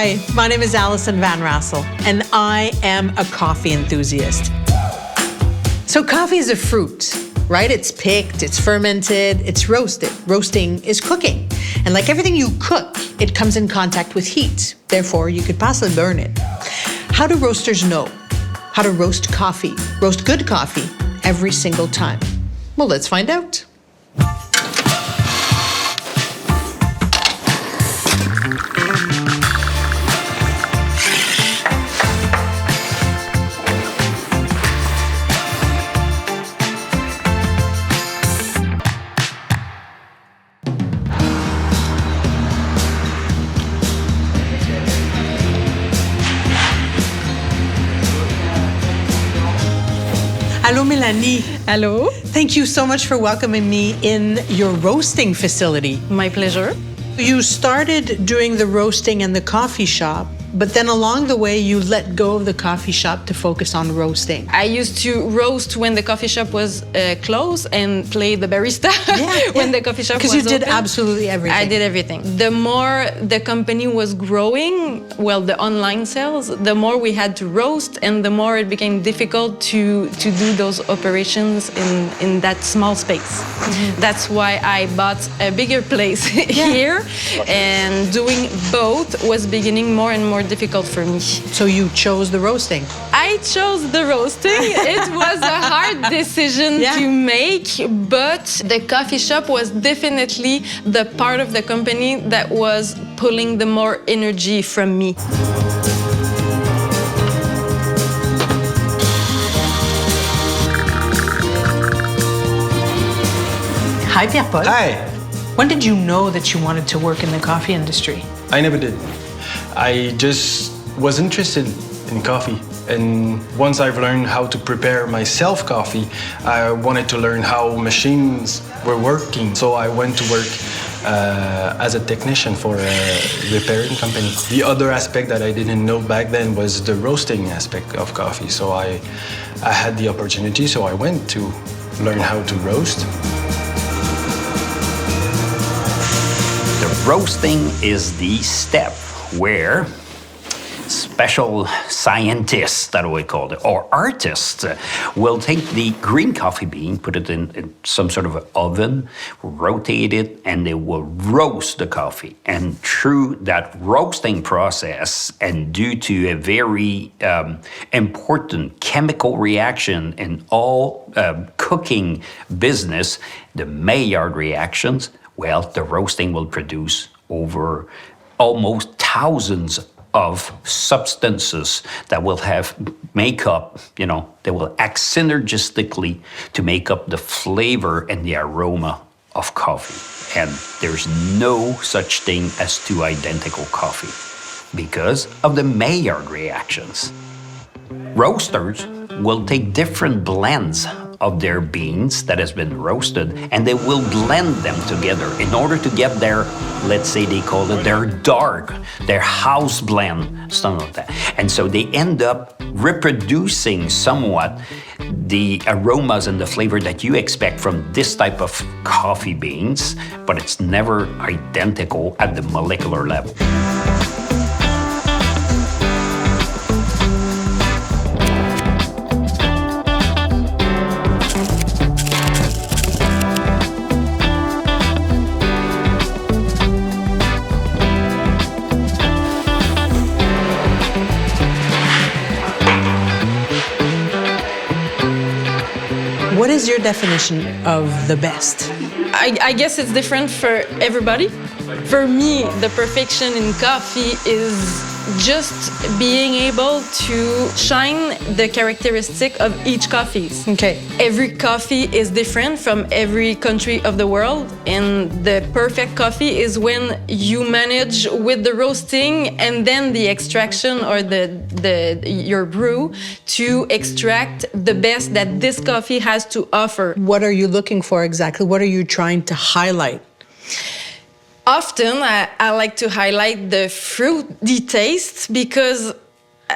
Hi, my name is Allison Van Rassel, and I am a coffee enthusiast. So coffee is a fruit, right? It's picked, it's fermented, it's roasted. Roasting is cooking. And like everything you cook, it comes in contact with heat. Therefore, you could possibly burn it. How do roasters know how to roast coffee, roast good coffee, every single time? Well, let's find out. Hello, Mélanie. Hello. Thank you so much for welcoming me in your roasting facility. My pleasure. You started doing the roasting in the coffee shop, but then along the way, you let go of the coffee shop to focus on roasting. I used to roast when the coffee shop was closed and play the barista when the coffee shop was open. Because you did absolutely everything. I did everything. The more the company was growing, well, the online sales, the more we had to roast and the more it became difficult to do those operations in that small space. Mm-hmm. That's why I bought a bigger place here, and doing both was beginning more and more difficult for me. So you chose the roasting? I chose the roasting. It was a hard decision to make, but the coffee shop was definitely the part of the company that was pulling the more energy from me. Hi, Pierre-Paul. Hi. When did you know that you wanted to work in the coffee industry? I never did. I just was interested in coffee. And once I've learned how to prepare myself coffee, I wanted to learn how machines were working. So I went to work as a technician for a repairing company. The other aspect that I didn't know back then was the roasting aspect of coffee. So I had the opportunity, so I went to learn how to roast. Roasting is the step where special scientists, that we call it, or artists, will take the green coffee bean, put it in some sort of an oven, rotate it, and they will roast the coffee. And through that roasting process, and due to a very important chemical reaction in all cooking business, the Maillard reactions, well, the roasting will produce over almost thousands of substances that will make up, they will act synergistically to make up the flavor and the aroma of coffee. And there's no such thing as two identical coffee because of the Maillard reactions. Roasters will take different blends of their beans that has been roasted, and they will blend them together in order to get their, let's say they call it their house blend, something like that. And so they end up reproducing somewhat the aromas and the flavor that you expect from this type of coffee beans, but it's never identical at the molecular level. What is your definition of the best? I guess it's different for everybody. For me, the perfection in coffee is just being able to shine the characteristic of each coffee. Okay. Every coffee is different from every country of the world, and the perfect coffee is when you manage with the roasting and then the extraction or your brew to extract the best that this coffee has to offer. What are you looking for exactly? What are you trying to highlight? Often, I like to highlight the fruity taste because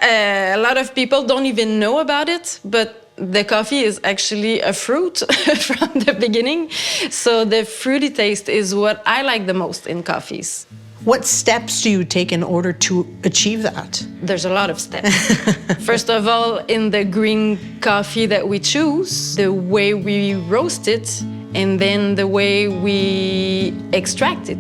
a lot of people don't even know about it, but the coffee is actually a fruit from the beginning. So the fruity taste is what I like the most in coffees. What steps do you take in order to achieve that? There's a lot of steps. First of all, in the green coffee that we choose, the way we roast it, and then the way we extract it.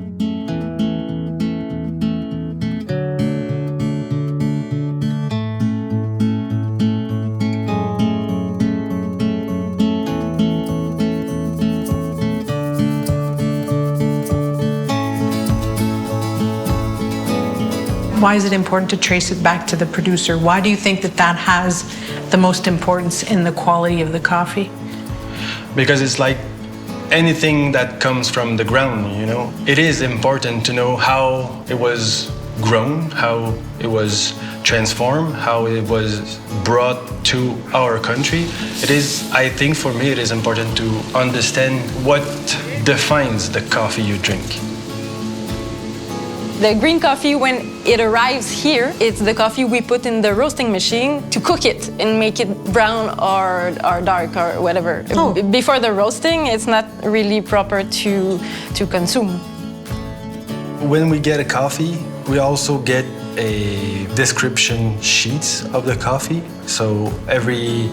Why is it important to trace it back to the producer? Why do you think that that has the most importance in the quality of the coffee? Because it's like anything that comes from the ground, you know? It is important to know how it was grown, how it was transformed, how it was brought to our country. It is, I think for me, it is important to understand what defines the coffee you drink. The green coffee, when it arrives here, it's the coffee we put in the roasting machine to cook it and make it brown or dark or whatever. Oh. Before the roasting, it's not really proper to consume. When we get a coffee, we also get a description sheet of the coffee. So every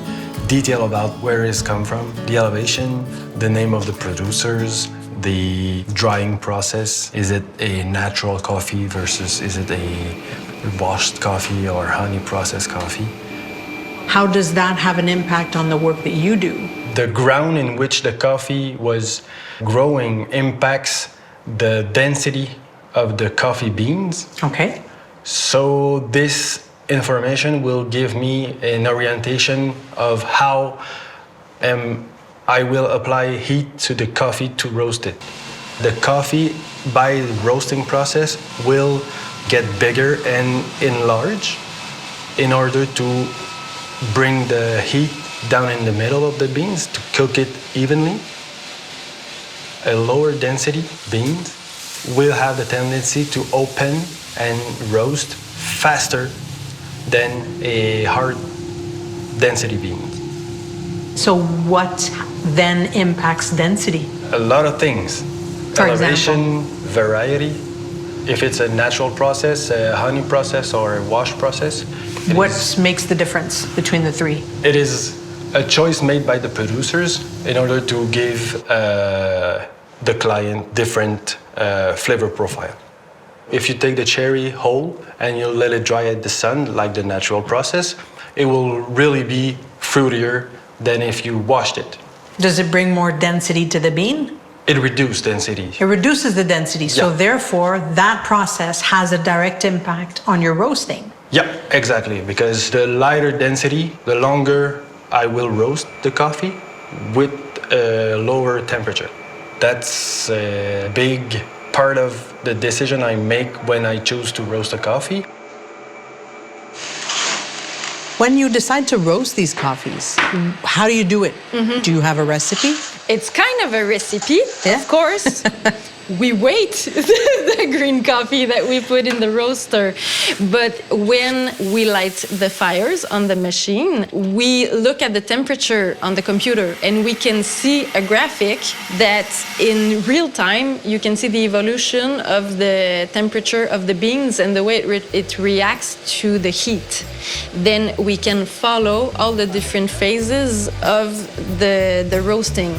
detail about where it's come from, the elevation, the name of the producers, the drying process. Is it a natural coffee versus is it a washed coffee or honey processed coffee? How does that have an impact on the work that you do? The ground in which the coffee was growing impacts the density of the coffee beans. Okay. So this information will give me an orientation of how I will apply heat to the coffee to roast it. The coffee, by the roasting process, will get bigger and enlarge in order to bring the heat down in the middle of the beans to cook it evenly. A lower density beans will have the tendency to open and roast faster than a hard density bean. So what then impacts density? A lot of things. For Elevation, variety. If it's a natural process, a honey process, or a wash process. What makes the difference between the three? It is a choice made by the producers in order to give the client different flavor profile. If you take the cherry whole and you let it dry at the sun, like the natural process, it will really be fruitier than if you washed it. Does it bring more density to the bean? It reduces density. It reduces the density, so Yeah. therefore that process has a direct impact on your roasting. Yeah, exactly. Because the lighter density, the longer I will roast the coffee with a lower temperature. That's a big part of the decision I make when I choose to roast a coffee. When you decide to roast these coffees, how do you do it? Do you have a recipe? It's kind of a recipe, Yeah. of course. We wait the green coffee that we put in the roaster. But when we light the fires on the machine, we look at the temperature on the computer and we can see a graphic that in real time, you can see the evolution of the temperature of the beans and the way it reacts to the heat. Then we can follow all the different phases of the roasting.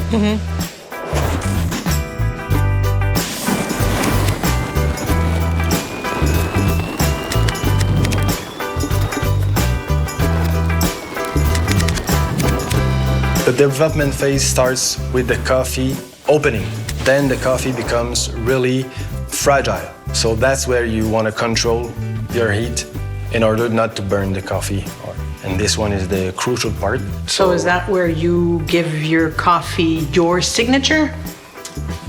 The development phase starts with the coffee opening. Then the coffee becomes really fragile. So that's where you want to control your heat in order not to burn the coffee. And this one is the crucial part. So is that where you give your coffee your signature?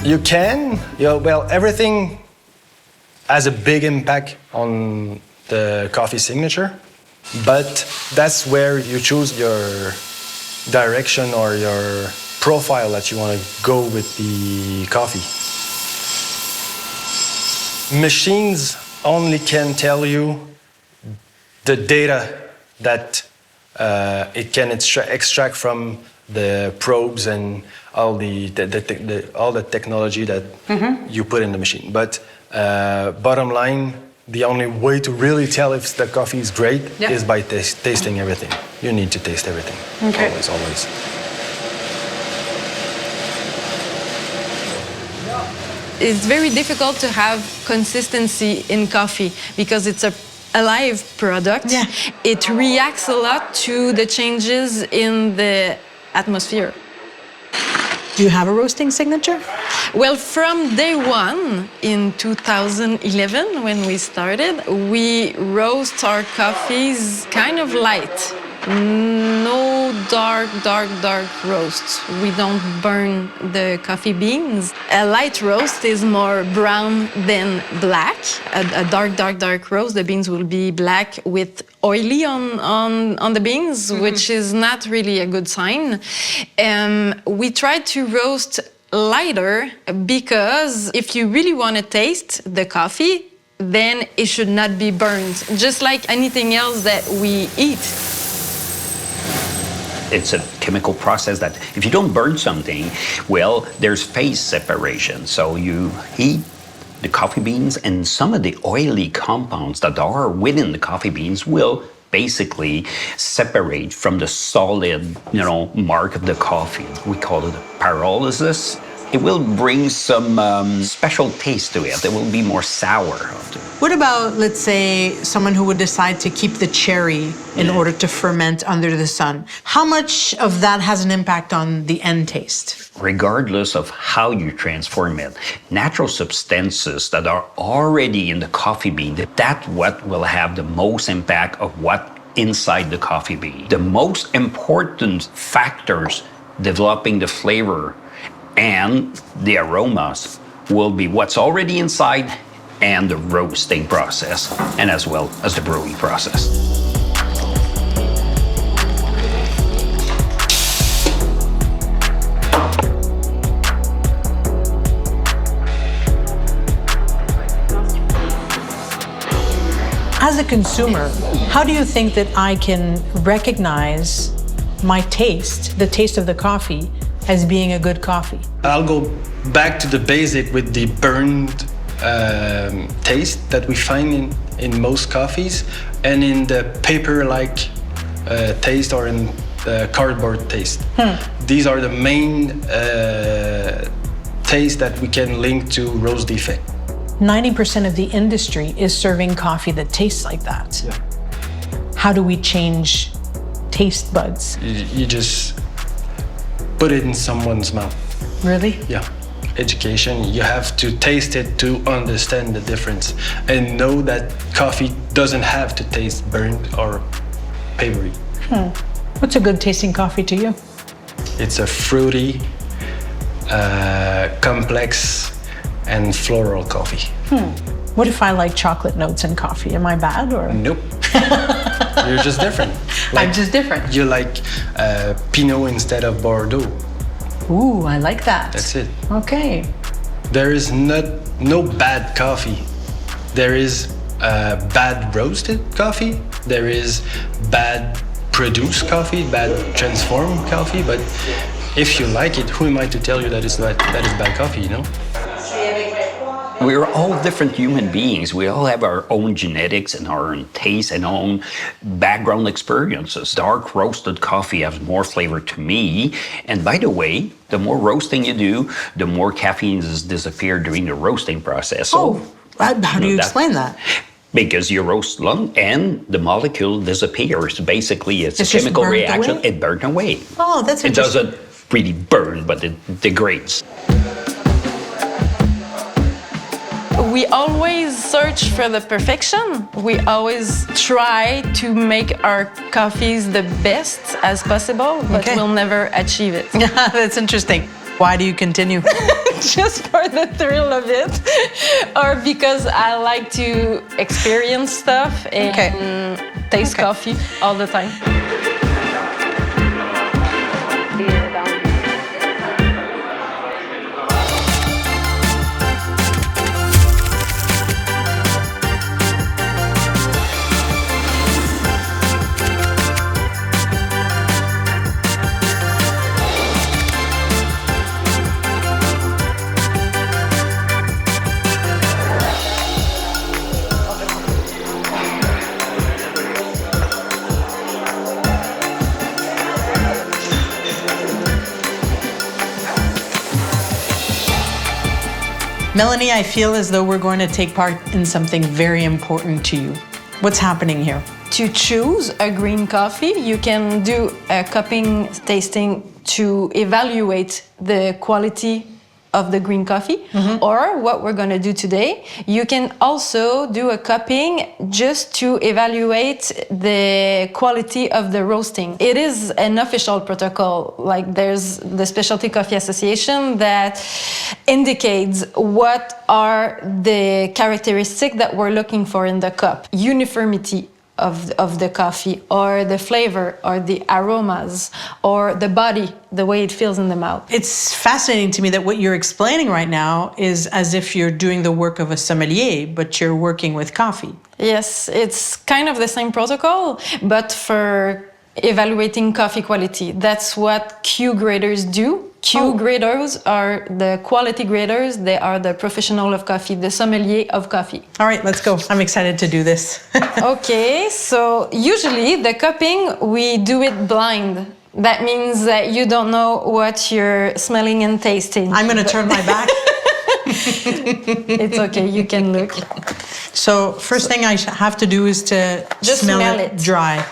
You can. Well, everything has a big impact on the coffee signature, but that's where you choose your direction or your profile that you want to go with the coffee. Machines only can tell you the data that it can extract from the probes and all the technology that you put in the machine. But Bottom line, the only way to really tell if the coffee is great is by tasting everything. You need to taste everything. Okay. Always, always. It's very difficult to have consistency in coffee because it's a live product. Yeah. It reacts a lot to the changes in the atmosphere. Do you have a roasting signature? Well, from day one in 2011, when we started, we roast our coffees kind of light. No dark roasts. We don't burn the coffee beans. A light roast is more brown than black. A dark roast, the beans will be black with oily on the beans, which is not really a good sign. We try to roast lighter because if you really want to taste the coffee, then it should not be burned, just like anything else that we eat. It's a chemical process that if you don't burn something, well, there's phase separation. So you heat the coffee beans and some of the oily compounds that are within the coffee beans will basically separate from the solid, mark of the coffee. We call it pyrolysis. It will bring some special taste to it. It will be more sour. What about, let's say, someone who would decide to keep the cherry in order to ferment under the sun? How much of that has an impact on the end taste? Regardless of how you transform it, natural substances that are already in the coffee bean, that's what will have the most impact of what inside the coffee bean. The most important factors developing the flavor and the aromas will be what's already inside and the roasting process, and as well as the brewing process. As a consumer, how do you think that I can recognize my taste, the taste of the coffee, as being a good coffee? I'll go back to the basic with the burned taste that we find in most coffees and in the paper-like taste or in the cardboard taste. These are the main taste that we can link to roast defect. 90% of the industry is serving coffee that tastes like that. Yeah. How do we change taste buds? You just put it in someone's mouth. Really? Yeah. Education, you have to taste it to understand the difference and know that coffee doesn't have to taste burnt or papery. What's a good tasting coffee to you? It's a fruity, complex, and floral coffee. What if I like chocolate notes in coffee? Am I bad or? Nope. You're just different. I'm just different. You like Pinot instead of Bordeaux. Ooh, I like that. That's it. Okay. There is no bad coffee. There is bad roasted coffee. There is bad produced coffee, bad transformed coffee. But if you like it, who am I to tell you that is bad coffee, you know? We're all different human beings. We all have our own genetics and our own taste and own background experiences. Dark roasted coffee has more flavor to me. And by the way, the more roasting you do, the more caffeine disappears during the roasting process. So, how do you explain that? Because you roast long and the molecule disappears. Basically, it's a just chemical burnt reaction. away? It burns away. Oh, that's It interesting. doesn't really burn, but it degrades. We always search for the perfection. We always try to make our coffees the best as possible, but Okay. we'll never achieve it. That's interesting. Why do you continue? Just for the thrill of it, or because I like to experience stuff and taste coffee all the time. Melanie, I feel as though we're going to take part in something very important to you. What's happening here? To choose a green coffee, you can do a cupping tasting to evaluate the quality of the green coffee. Or what we're going to do today, you can also do a cupping just to evaluate the quality of the roasting. It is an official protocol, like there's the Specialty Coffee Association that indicates what are the characteristics that we're looking for in the cup. Uniformity of the coffee, or the flavor, or the aromas, or the body, the way it feels in the mouth. It's fascinating to me that what you're explaining right now is as if you're doing the work of a sommelier, but you're working with coffee. Yes, it's kind of the same protocol, but for evaluating coffee quality. That's what Q graders do. Q graders are the quality graders. They are the professional of coffee, the sommelier of coffee. All right, let's go. I'm excited to do this. Okay, so usually the cupping, we do it blind. That means that you don't know what you're smelling and tasting. I'm going to turn my back. It's okay, you can look. So first thing I have to do is to Just smell it. dry.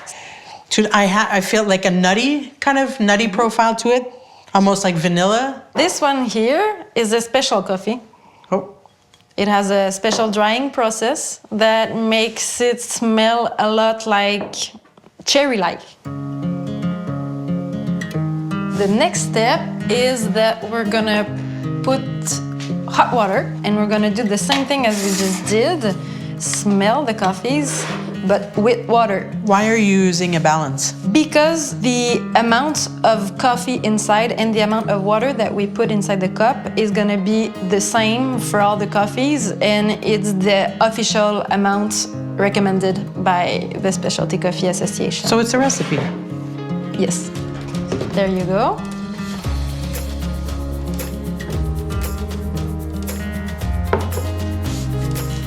I feel like a nutty profile to it, almost like vanilla. This one here is a special coffee. Oh, It has a special drying process that makes it smell a lot like cherry-like. The next step is that we're gonna put hot water and we're gonna do the same thing as we just did. Smell the coffees, but with water. why are you using a balance? Because the amount of coffee inside and the amount of water that we put inside the cup is gonna be the same for all the coffees, and it's the official amount recommended by the Specialty Coffee Association. So it's a recipe. Yes, there you go.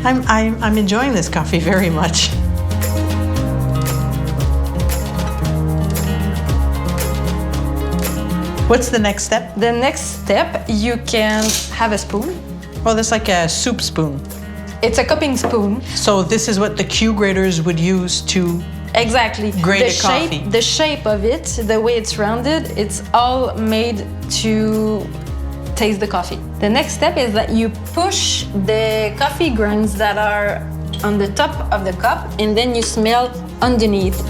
I'm enjoying this coffee very much. What's the next step? The next step, you can have a spoon. Oh, that's like a soup spoon. It's a cupping spoon. So this is what the Q graders would use to... Exactly. Grade the a coffee. The shape of it, the way it's rounded, it's all made to taste the coffee. The next step is that you push the coffee grounds that are on the top of the cup, and then you smell underneath.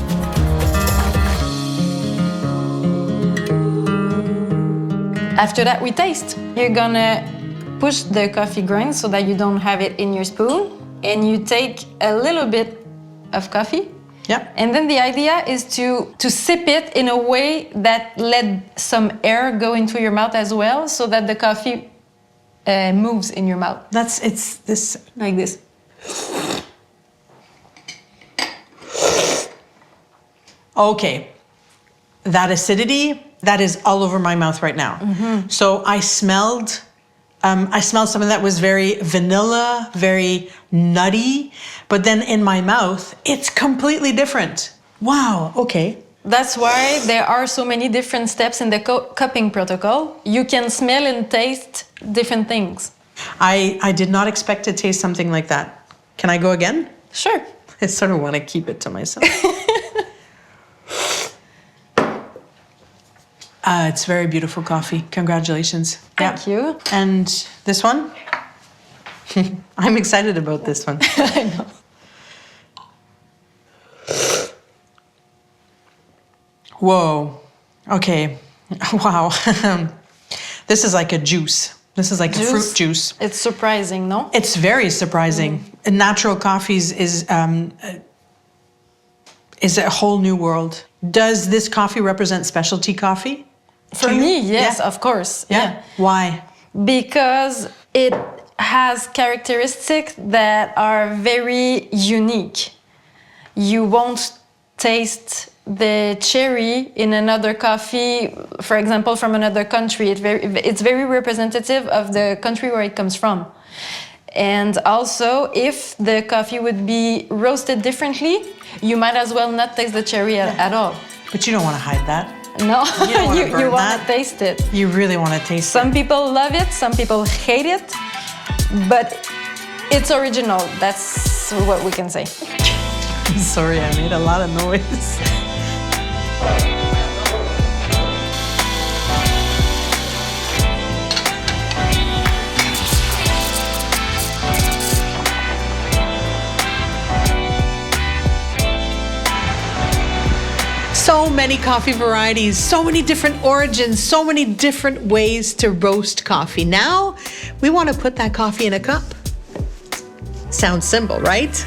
After that, we taste. You're gonna push the coffee grounds so that you don't have it in your spoon, and you take a little bit of coffee. Yeah. And then the idea is to sip it in a way that let some air go into your mouth as well, so that the coffee moves in your mouth. It's this... Like this. Okay. That acidity, that is all over my mouth right now. So I smelled something that was very vanilla, very nutty, but then in my mouth, it's completely different. Wow, okay. That's why there are so many different steps in the cupping protocol. You can smell and taste different things. I did not expect to taste something like that. Can I go again? Sure. I sort of want to keep it to myself. It's very beautiful coffee. Congratulations. Thank you. And this one? I'm excited about this one. I know. Whoa. Okay. Wow. This is like a juice. This is like a fruit juice. It's surprising, no? It's very surprising. Natural coffees is a whole new world. Does this coffee represent specialty coffee? For me, yes, Yeah. of course. Yeah. Why? Because it has characteristics that are very unique. You won't taste the cherry in another coffee, for example, from another country. It's very representative of the country where it comes from. And also, if the coffee would be roasted differently, you might as well not taste the cherry at all. But you don't want to hide that. No, You don't wanna burn you want that. to taste it. You really want to taste Some people love it, some people hate it. but it's original. That's what we can say. Sorry, I made a lot of noise. So many coffee varieties, so many different origins, so many different ways to roast coffee. Now, we want to put that coffee in a cup. Sounds simple, right?